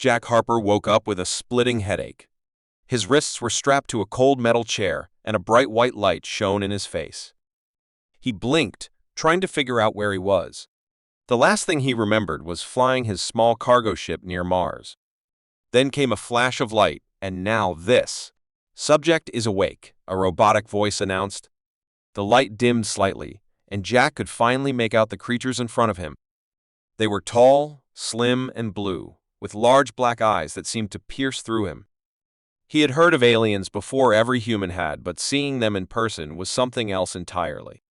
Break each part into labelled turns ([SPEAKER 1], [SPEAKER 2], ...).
[SPEAKER 1] Jack Harper woke up with a splitting headache. His wrists were strapped to a cold metal chair, and a bright white light shone in his face. He blinked, trying to figure out where he was. The last thing he remembered was flying his small cargo ship near Mars. Then came a flash of light, and now this. "Subject is awake," a robotic voice announced. The light dimmed slightly, and Jack could finally make out the creatures in front of him. They were tall, slim, and blue, with large black eyes that seemed to pierce through him. He had heard of aliens before every human had, but seeing them in person was something else entirely.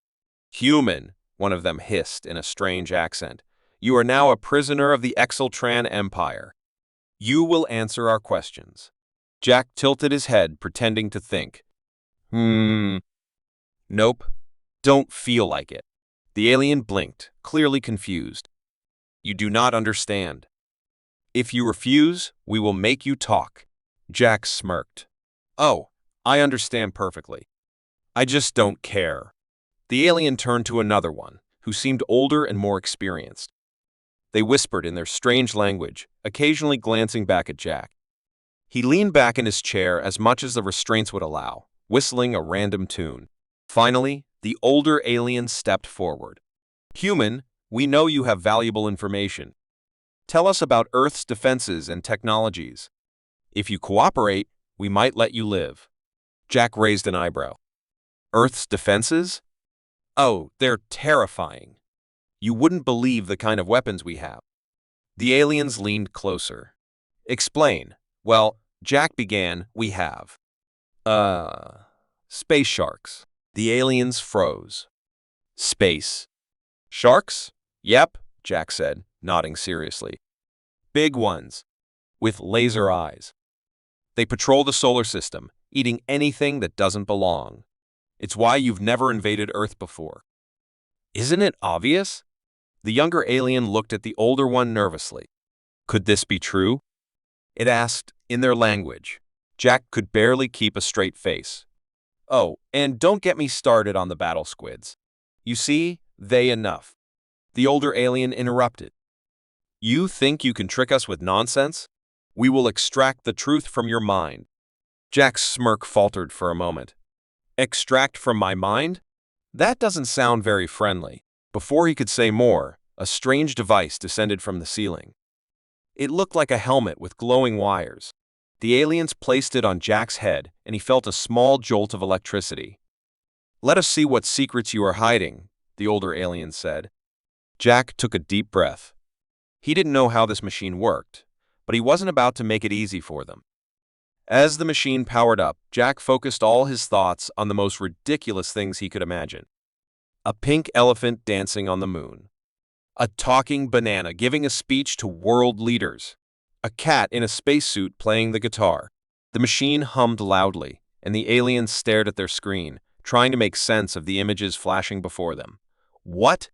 [SPEAKER 1] "Human," one of them hissed in a strange accent, "you are now a prisoner of the Exeltran Empire. You will answer our questions." Jack tilted his head, pretending to think. Nope, don't feel like it." The alien blinked, clearly confused. "You do not understand. If you refuse, we will make you talk." Jack smirked. "Oh, I understand perfectly. I just don't care." The alien turned to another one, who seemed older and more experienced. They whispered in their strange language, occasionally glancing back at Jack. He leaned back in his chair as much as the restraints would allow, whistling a random tune. Finally, the older alien stepped forward. "Human, we know you have valuable information. Tell us about Earth's defenses and technologies. If you cooperate, we might let you live." Jack raised an eyebrow. "Earth's defenses? Oh, they're terrifying. You wouldn't believe the kind of weapons we have." The aliens leaned closer. "Explain." "Well," Jack began, "we have space sharks." The aliens froze. "Space sharks?" "Yep," Jack said, nodding seriously. "Big ones, with laser eyes. They patrol the solar system, eating anything that doesn't belong. It's why you've never invaded Earth before." "Isn't it obvious?" The younger alien looked at the older one nervously. "Could this be true?" it asked, in their language. Jack could barely keep a straight face. "Oh, and don't get me started on the battle squids. You see, enough." The older alien interrupted. "You think you can trick us with nonsense? We will extract the truth from your mind." Jack's smirk faltered for a moment. "Extract from my mind? That doesn't sound very friendly." Before he could say more, a strange device descended from the ceiling. It looked like a helmet with glowing wires. The aliens placed it on Jack's head, and he felt a small jolt of electricity. "Let us see what secrets you are hiding," the older alien said. Jack took a deep breath. He didn't know how this machine worked, but he wasn't about to make it easy for them. As the machine powered up, Jack focused all his thoughts on the most ridiculous things he could imagine. A pink elephant dancing on the moon. A talking banana giving a speech to world leaders. A cat in a spacesuit playing the guitar. The machine hummed loudly, and the aliens stared at their screen, trying to make sense of the images flashing before them. What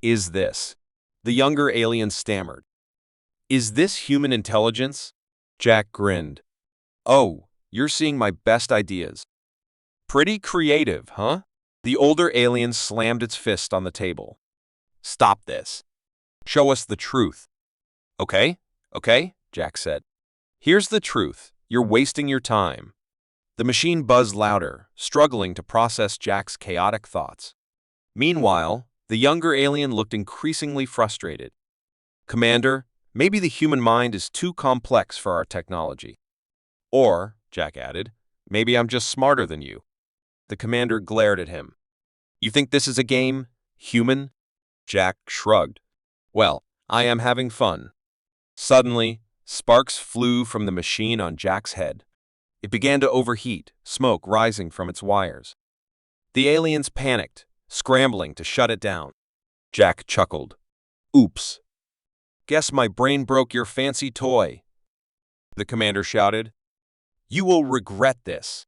[SPEAKER 1] is this?" the younger alien stammered. "Is this human intelligence?" Jack grinned. "Oh, you're seeing my best ideas. Pretty creative, huh?" The older alien slammed its fist on the table. "Stop this. Show us the truth." Okay, Jack said. "Here's the truth. You're wasting your time." The machine buzzed louder, struggling to process Jack's chaotic thoughts. Meanwhile, the younger alien looked increasingly frustrated. "Commander, maybe the human mind is too complex for our technology. Or," Jack added, "maybe I'm just smarter than you." The commander glared at him. "You think this is a game, human?" Jack shrugged. "Well, I am having fun." Suddenly, sparks flew from the machine on Jack's head. It began to overheat, smoke rising from its wires. The aliens panicked, scrambling to shut it down. Jack chuckled. "Oops. Guess my brain broke your fancy toy," the commander shouted. "You will regret this."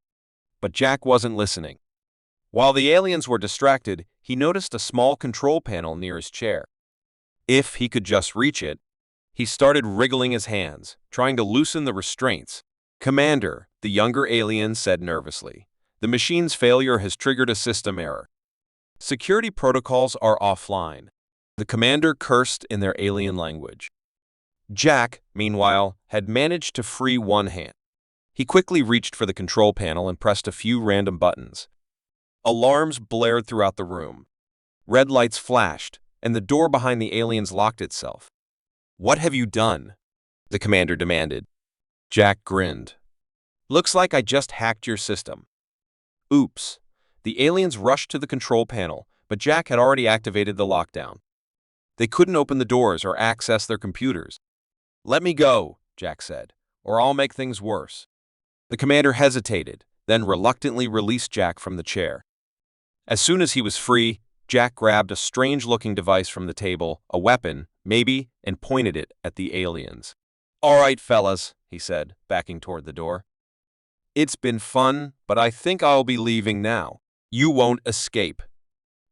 [SPEAKER 1] But Jack wasn't listening. While the aliens were distracted, he noticed a small control panel near his chair. If he could just reach it, he started wriggling his hands, trying to loosen the restraints. "Commander," the younger alien said nervously, "the machine's failure has triggered a system error. Security protocols are offline." The commander cursed in their alien language. Jack, meanwhile, had managed to free one hand. He quickly reached for the control panel and pressed a few random buttons. Alarms blared throughout the room. Red lights flashed, and the door behind the aliens locked itself. "What have you done?" the commander demanded. Jack grinned. "Looks like I just hacked your system." Oops. The aliens rushed to the control panel, but Jack had already activated the lockdown. They couldn't open the doors or access their computers. "Let me go," Jack said, "or I'll make things worse." The commander hesitated, then reluctantly released Jack from the chair. As soon as he was free, Jack grabbed a strange-looking device from the table, a weapon, maybe, and pointed it at the aliens. "All right, fellas," he said, backing toward the door. "It's been fun, but I think I'll be leaving now. You won't escape,"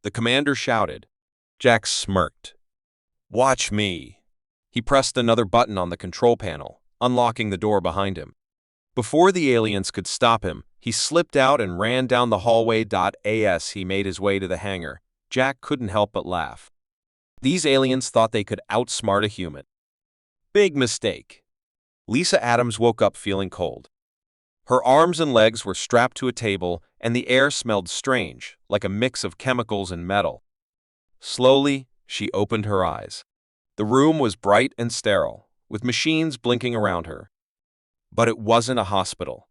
[SPEAKER 1] the commander shouted. Jack smirked. "Watch me." He pressed another button on the control panel, unlocking the door behind him. Before the aliens could stop him, he slipped out and ran down the hallway. As he made his way to the hangar, Jack couldn't help but laugh. These aliens thought they could outsmart a human. Big mistake. Lisa Adams woke up feeling cold. Her arms and legs were strapped to a table, and the air smelled strange, like a mix of chemicals and metal. Slowly, she opened her eyes. The room was bright and sterile, with machines blinking around her. But it wasn't a hospital.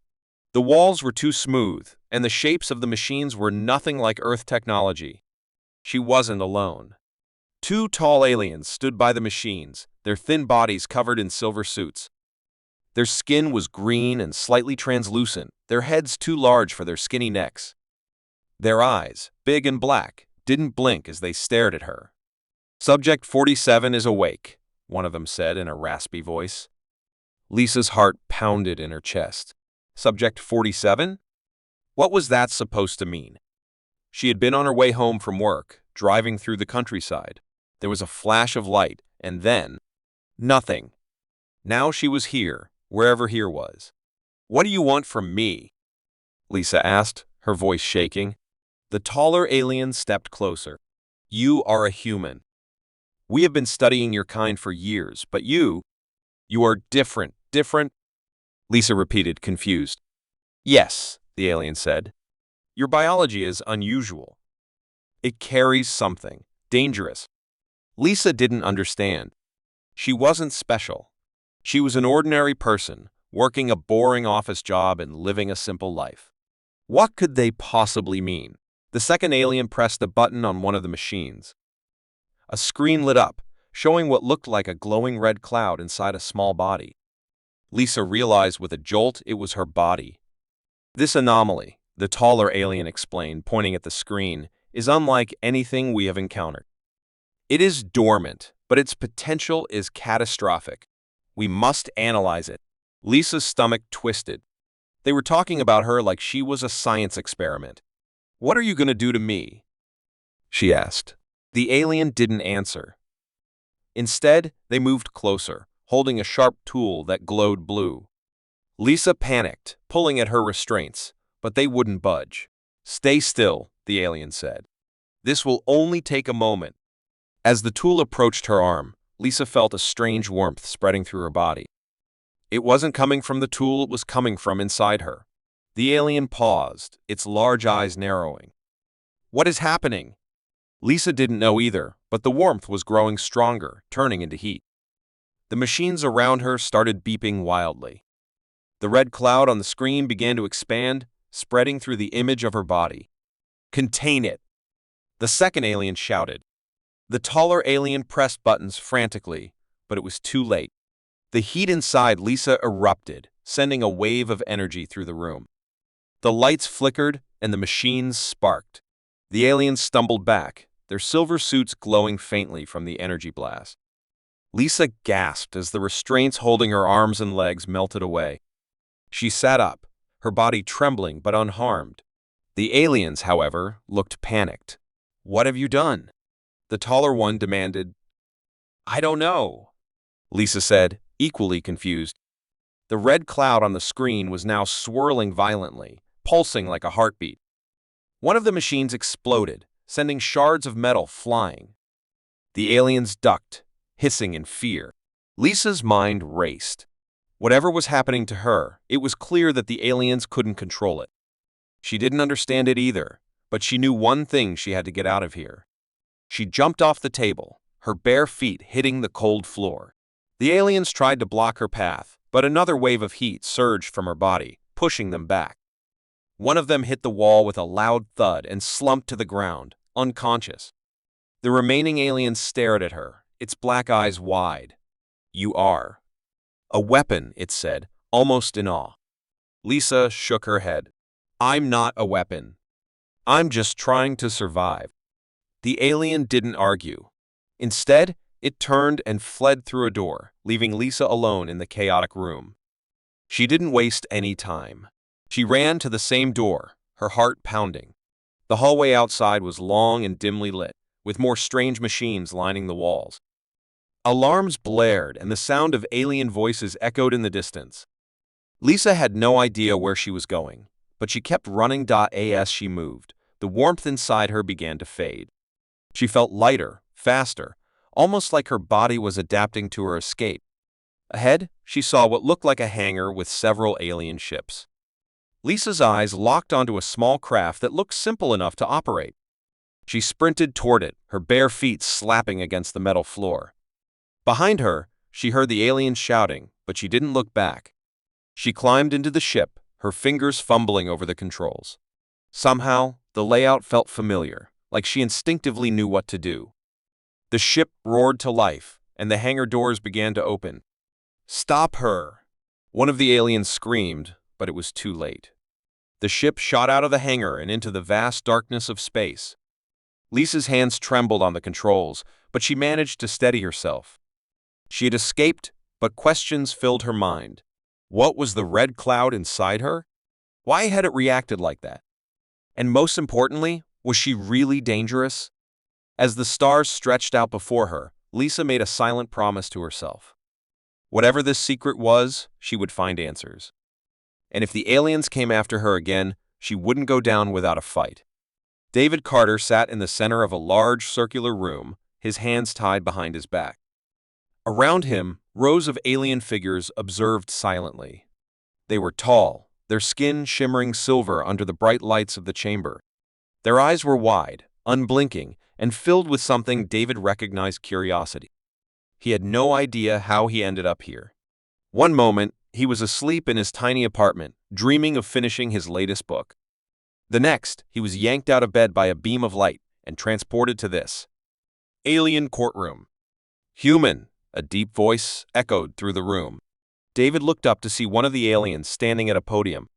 [SPEAKER 1] The walls were too smooth, and the shapes of the machines were nothing like Earth technology. She wasn't alone. Two tall aliens stood by the machines, their thin bodies covered in silver suits. Their skin was green and slightly translucent, their heads too large for their skinny necks. Their eyes, big and black, didn't blink as they stared at her. "Subject 47 is awake," one of them said in a raspy voice. Lisa's heart pounded in her chest. Subject 47? What was that supposed to mean? She had been on her way home from work, driving through the countryside. There was a flash of light, and then nothing. Now she was here, wherever here was. "What do you want from me?" Lisa asked, her voice shaking. The taller alien stepped closer. "You are a human. We have been studying your kind for years, but you are different. Different?" Lisa repeated, confused. "Yes," the alien said. "Your biology is unusual. It carries something dangerous." Lisa didn't understand. She wasn't special. She was an ordinary person, working a boring office job and living a simple life. What could they possibly mean? The second alien pressed a button on one of the machines. A screen lit up, showing what looked like a glowing red cloud inside a small body. Lisa realized with a jolt it was her body. "This anomaly," the taller alien explained, pointing at the screen, "is unlike anything we have encountered. It is dormant, but its potential is catastrophic. We must analyze it." Lisa's stomach twisted. They were talking about her like she was a science experiment. "What are you going to do to me?" she asked. The alien didn't answer. Instead, they moved closer, holding a sharp tool that glowed blue. Lisa panicked, pulling at her restraints, but they wouldn't budge. "Stay still," the alien said. "This will only take a moment." As the tool approached her arm, Lisa felt a strange warmth spreading through her body. It wasn't coming from the tool, it was coming from inside her. The alien paused, its large eyes narrowing. "What is happening?" Lisa didn't know either, but the warmth was growing stronger, turning into heat. The machines around her started beeping wildly. The red cloud on the screen began to expand, spreading through the image of her body. "Contain it!" the second alien shouted. The taller alien pressed buttons frantically, but it was too late. The heat inside Lisa erupted, sending a wave of energy through the room. The lights flickered, and the machines sparked. The aliens stumbled back, their silver suits glowing faintly from the energy blast. Lisa gasped as the restraints holding her arms and legs melted away. She sat up, her body trembling but unharmed. The aliens, however, looked panicked. "What have you done?" the taller one demanded. "I don't know," Lisa said, equally confused. The red cloud on the screen was now swirling violently, pulsing like a heartbeat. One of the machines exploded, sending shards of metal flying. The aliens ducked, hissing in fear. Lisa's mind raced. Whatever was happening to her, it was clear that the aliens couldn't control it. She didn't understand it either, but she knew one thing: she had to get out of here. She jumped off the table, her bare feet hitting the cold floor. The aliens tried to block her path, but another wave of heat surged from her body, pushing them back. One of them hit the wall with a loud thud and slumped to the ground, unconscious. The remaining alien stared at her, its black eyes wide. "You are a weapon," it said, almost in awe. Lisa shook her head. "I'm not a weapon. I'm just trying to survive." The alien didn't argue. Instead, it turned and fled through a door, leaving Lisa alone in the chaotic room. She didn't waste any time. She ran to the same door, her heart pounding. The hallway outside was long and dimly lit, with more strange machines lining the walls. Alarms blared, and the sound of alien voices echoed in the distance. Lisa had no idea where she was going, but she kept running. As she moved, the warmth inside her began to fade. She felt lighter, faster, almost like her body was adapting to her escape. Ahead, she saw what looked like a hangar with several alien ships. Lisa's eyes locked onto a small craft that looked simple enough to operate. She sprinted toward it, her bare feet slapping against the metal floor. Behind her, she heard the aliens shouting, but she didn't look back. She climbed into the ship, her fingers fumbling over the controls. Somehow, the layout felt familiar, like she instinctively knew what to do. The ship roared to life, and the hangar doors began to open. "Stop her!" One of the aliens screamed, but it was too late. The ship shot out of the hangar and into the vast darkness of space. Lisa's hands trembled on the controls, but she managed to steady herself. She had escaped, but questions filled her mind. What was the red cloud inside her? Why had it reacted like that? And most importantly, was she really dangerous? As the stars stretched out before her, Lisa made a silent promise to herself. Whatever this secret was, she would find answers. And if the aliens came after her again, she wouldn't go down without a fight. David Carter sat in the center of a large circular room, his hands tied behind his back. Around him, rows of alien figures observed silently. They were tall, their skin shimmering silver under the bright lights of the chamber. Their eyes were wide, unblinking, and filled with something David recognized: curiosity. He had no idea how he ended up here. One moment, he was asleep in his tiny apartment, dreaming of finishing his latest book. The next, he was yanked out of bed by a beam of light and transported to this alien courtroom. "Human," a deep voice echoed through the room. David looked up to see one of the aliens standing at a podium.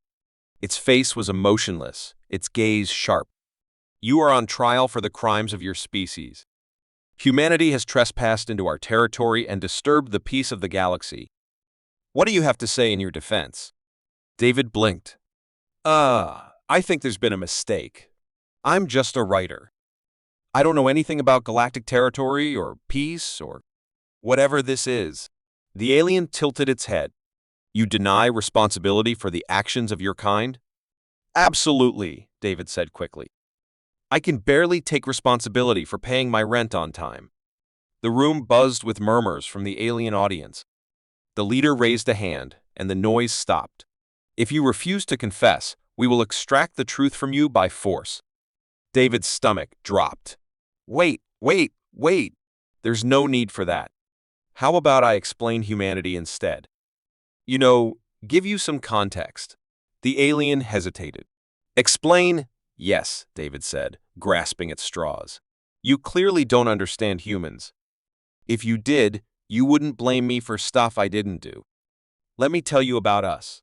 [SPEAKER 1] Its face was emotionless, its gaze sharp. "You are on trial for the crimes of your species. Humanity has trespassed into our territory and disturbed the peace of the galaxy. What do you have to say in your defense?" David blinked. I think there's been a mistake. I'm just a writer. I don't know anything about galactic territory or peace or whatever this is." The alien tilted its head. "You deny responsibility for the actions of your kind?" "Absolutely," David said quickly. "I can barely take responsibility for paying my rent on time." The room buzzed with murmurs from the alien audience. The leader raised a hand, and the noise stopped. "If you refuse to confess, we will extract the truth from you by force." David's stomach dropped. Wait. There's no need for that. How about I explain humanity instead? Give you some context." The alien hesitated. "Explain?" "Yes," David said, grasping at straws. "You clearly don't understand humans. If you did, you wouldn't blame me for stuff I didn't do. Let me tell you about us.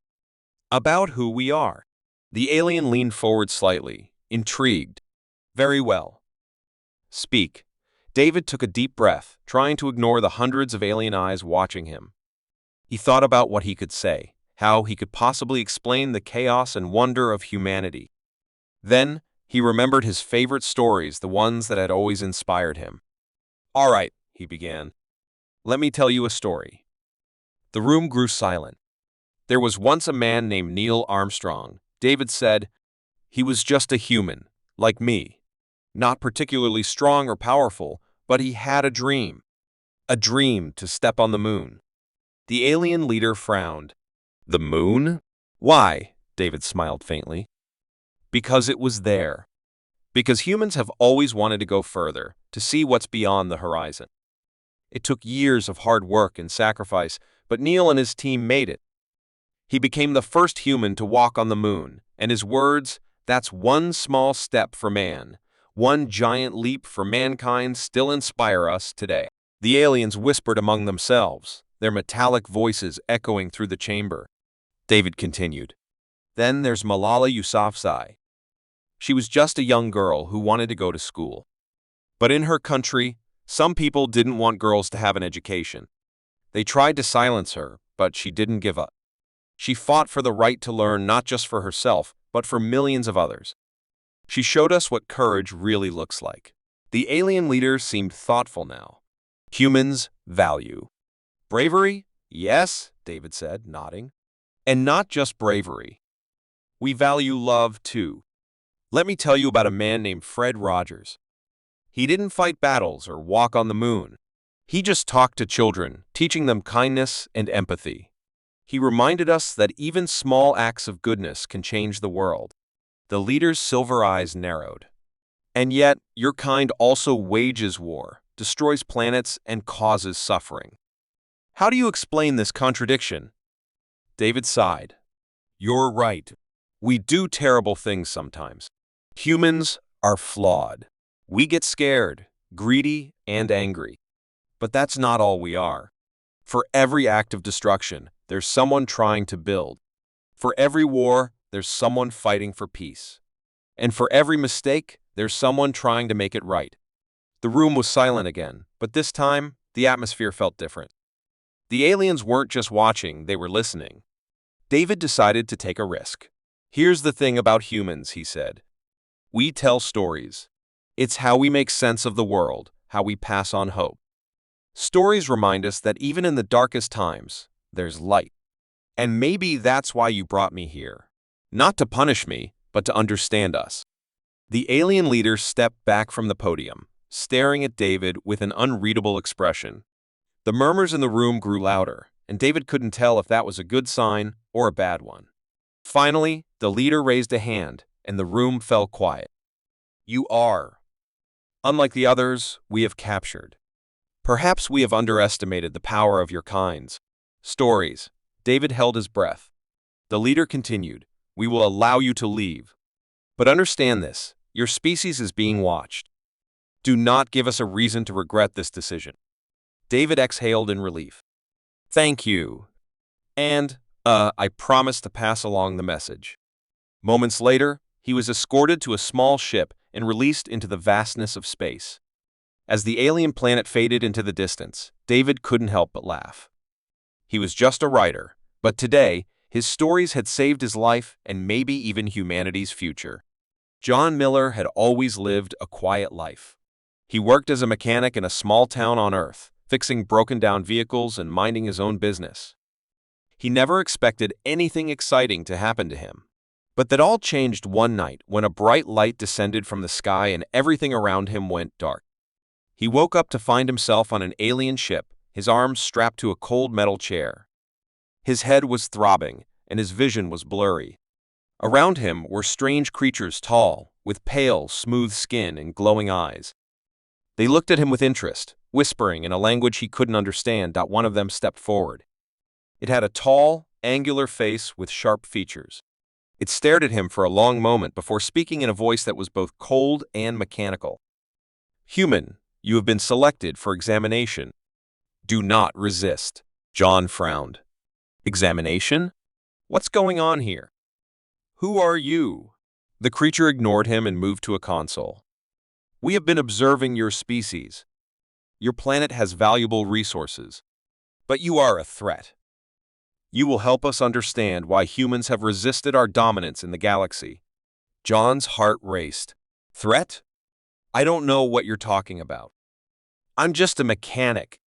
[SPEAKER 1] About who we are." The alien leaned forward slightly, intrigued. "Very well. Speak." David took a deep breath, trying to ignore the hundreds of alien eyes watching him. He thought about what he could say, how he could possibly explain the chaos and wonder of humanity. Then, he remembered his favorite stories, the ones that had always inspired him. "All right," he began. "Let me tell you a story." The room grew silent. "There was once a man named Neil Armstrong," David said. "He was just a human, like me. Not particularly strong or powerful, but he had a dream. A dream to step on the moon. The alien leader frowned. The moon? Why? David smiled faintly. Because it was there. Because humans have always wanted to go further, to see what's beyond the horizon. It took years of hard work and sacrifice, but Neil and his team made it. He became the first human to walk on the moon, and his words, "That's one small step for man, one giant leap for mankind," still inspire us today. The aliens whispered among themselves, their metallic voices echoing through the chamber. David continued. Then there's Malala Yousafzai. She was just a young girl who wanted to go to school. But in her country, some people didn't want girls to have an education. They tried to silence her, but she didn't give up. She fought for the right to learn not just for herself, but for millions of others. She showed us what courage really looks like. The alien leader seemed thoughtful now. Humans value bravery? Yes, David said, nodding. And not just bravery. We value love, too. Let me tell you about a man named Fred Rogers. He didn't fight battles or walk on the moon. He just talked to children, teaching them kindness and empathy. He reminded us that even small acts of goodness can change the world. The leader's silver eyes narrowed. And yet, your kind also wages war, destroys planets, and causes suffering. How do you explain this contradiction? David sighed. You're right. We do terrible things sometimes. Humans are flawed. We get scared, greedy, and angry. But that's not all we are. For every act of destruction, there's someone trying to build. For every war, there's someone fighting for peace. And for every mistake, there's someone trying to make it right. The room was silent again, but this time, the atmosphere felt different. The aliens weren't just watching, they were listening. David decided to take a risk. Here's the thing about humans, he said. We tell stories. It's how we make sense of the world, how we pass on hope. Stories remind us that even in the darkest times, there's light. And maybe that's why you brought me here. Not to punish me, but to understand us. The alien leader stepped back from the podium, staring at David with an unreadable expression. The murmurs in the room grew louder, and David couldn't tell if that was a good sign or a bad one. Finally, the leader raised a hand, and the room fell quiet. You are. Unlike the others, we have captured. Perhaps we have underestimated the power of your kinds. Stories. David held his breath. The leader continued, we will allow you to leave. But understand this, your species is being watched. Do not give us a reason to regret this decision. David exhaled in relief. Thank you. And, I promise to pass along the message. Moments later, he was escorted to a small ship and released into the vastness of space. As the alien planet faded into the distance, David couldn't help but laugh. He was just a writer, but today, his stories had saved his life and maybe even humanity's future. John Miller had always lived a quiet life. He worked as a mechanic in a small town on Earth, fixing broken-down vehicles and minding his own business. He never expected anything exciting to happen to him. But that all changed one night when a bright light descended from the sky and everything around him went dark. He woke up to find himself on an alien ship, his arms strapped to a cold metal chair. His head was throbbing, and his vision was blurry. Around him were strange creatures tall, with pale, smooth skin and glowing eyes. They looked at him with interest, whispering in a language he couldn't understand. One of them stepped forward. It had a tall, angular face with sharp features. It stared at him for a long moment before speaking in a voice that was both cold and mechanical. Human, you have been selected for examination. Do not resist. John frowned. Examination? What's going on here? Who are you? The creature ignored him and moved to a console. We have been observing your species. Your planet has valuable resources, but you are a threat. You will help us understand why humans have resisted our dominance in the galaxy. John's heart raced. Threat? I don't know what you're talking about. I'm just a mechanic.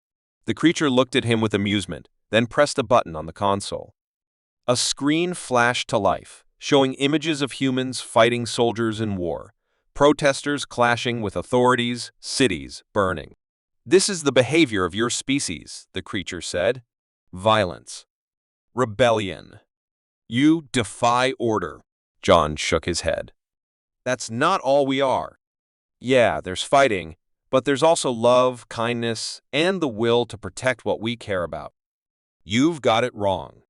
[SPEAKER 1] The creature looked at him with amusement, then pressed a button on the console. A screen flashed to life, showing images of humans fighting soldiers in war, protesters clashing with authorities, cities burning. This is the behavior of your species, the creature said. Violence. Rebellion. You defy order. John shook his head. That's not all we are. Yeah, there's fighting, but there's also love, kindness, and the will to protect what we care about. You've got it wrong.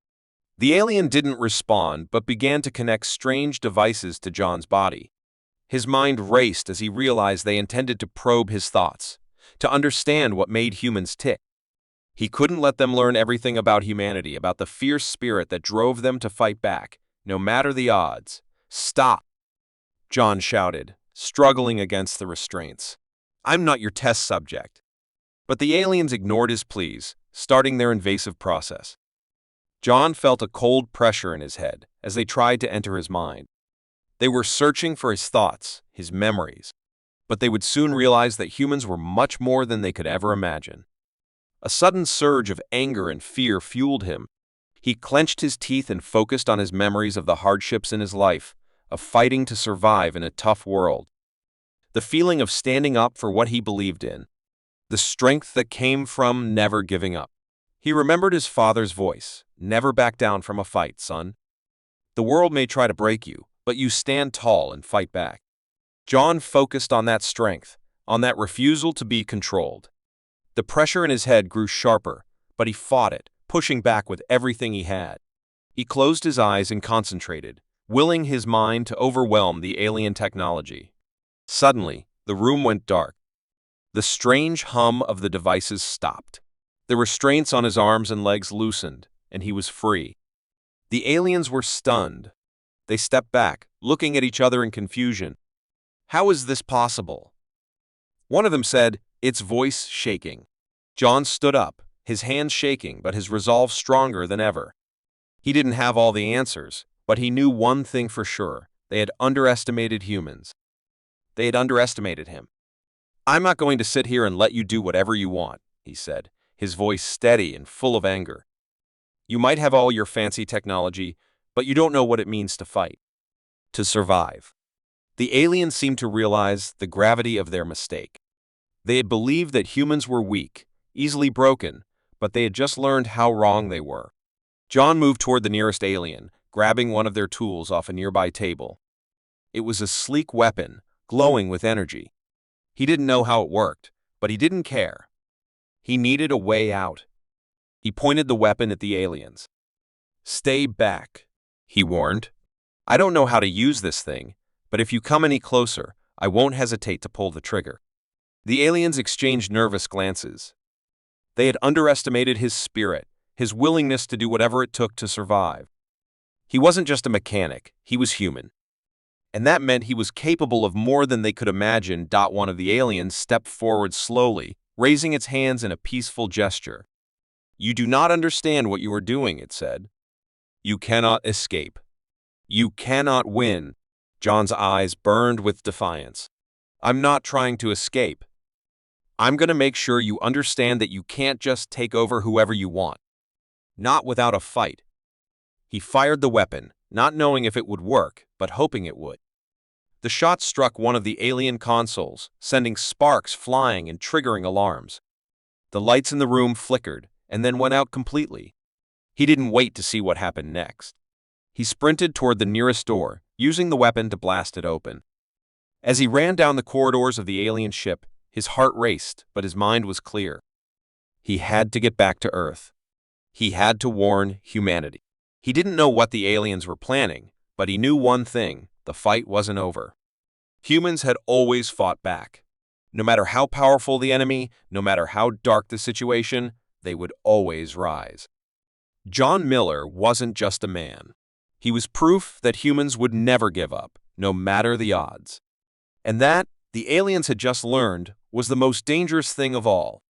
[SPEAKER 1] The alien didn't respond, but began to connect strange devices to John's body. His mind raced as he realized they intended to probe his thoughts, to understand what made humans tick. He couldn't let them learn everything about humanity, about the fierce spirit that drove them to fight back, no matter the odds. Stop! John shouted, struggling against the restraints. I'm not your test subject. But the aliens ignored his pleas, starting their invasive process. John felt a cold pressure in his head as they tried to enter his mind. They were searching for his thoughts, his memories, but they would soon realize that humans were much more than they could ever imagine. A sudden surge of anger and fear fueled him. He clenched his teeth and focused on his memories of the hardships in his life, of fighting to survive in a tough world. The feeling of standing up for what he believed in. The strength that came from never giving up. He remembered his father's voice, "Never back down from a fight, son. The world may try to break you, but you stand tall and fight back." John focused on that strength, on that refusal to be controlled. The pressure in his head grew sharper, but he fought it, pushing back with everything he had. He closed his eyes and concentrated, willing his mind to overwhelm the alien technology. Suddenly, the room went dark. The strange hum of the devices stopped. The restraints on his arms and legs loosened, and he was free. The aliens were stunned. They stepped back, looking at each other in confusion. How is this possible? One of them said, its voice shaking. John stood up, his hands shaking, but his resolve stronger than ever. He didn't have all the answers, but he knew one thing for sure. They had underestimated humans. They had underestimated him. I'm not going to sit here and let you do whatever you want, he said, his voice steady and full of anger. You might have all your fancy technology, but you don't know what it means to fight, to survive. The aliens seemed to realize the gravity of their mistake. They had believed that humans were weak, easily broken, but they had just learned how wrong they were. John moved toward the nearest alien, grabbing one of their tools off a nearby table. It was a sleek weapon, glowing with energy. He didn't know how it worked, but he didn't care. He needed a way out. He pointed the weapon at the aliens. Stay back, he warned. I don't know how to use this thing, but if you come any closer, I won't hesitate to pull the trigger. The aliens exchanged nervous glances. They had underestimated his spirit, his willingness to do whatever it took to survive. He wasn't just a mechanic, he was human. And that meant he was capable of more than they could imagine. One of the aliens stepped forward slowly, raising its hands in a peaceful gesture. You do not understand what you are doing, it said. You cannot escape. You cannot win. John's eyes burned with defiance. I'm not trying to escape. I'm going to make sure you understand that you can't just take over whoever you want. Not without a fight. He fired the weapon, not knowing if it would work, but hoping it would. The shot struck one of the alien consoles, sending sparks flying and triggering alarms. The lights in the room flickered, and then went out completely. He didn't wait to see what happened next. He sprinted toward the nearest door, using the weapon to blast it open. As he ran down the corridors of the alien ship, his heart raced, but his mind was clear. He had to get back to Earth. He had to warn humanity. He didn't know what the aliens were planning, but he knew one thing: the fight wasn't over. Humans had always fought back. No matter how powerful the enemy, no matter how dark the situation, they would always rise. John Miller wasn't just a man. He was proof that humans would never give up, no matter the odds. And that, the aliens had just learned, was the most dangerous thing of all.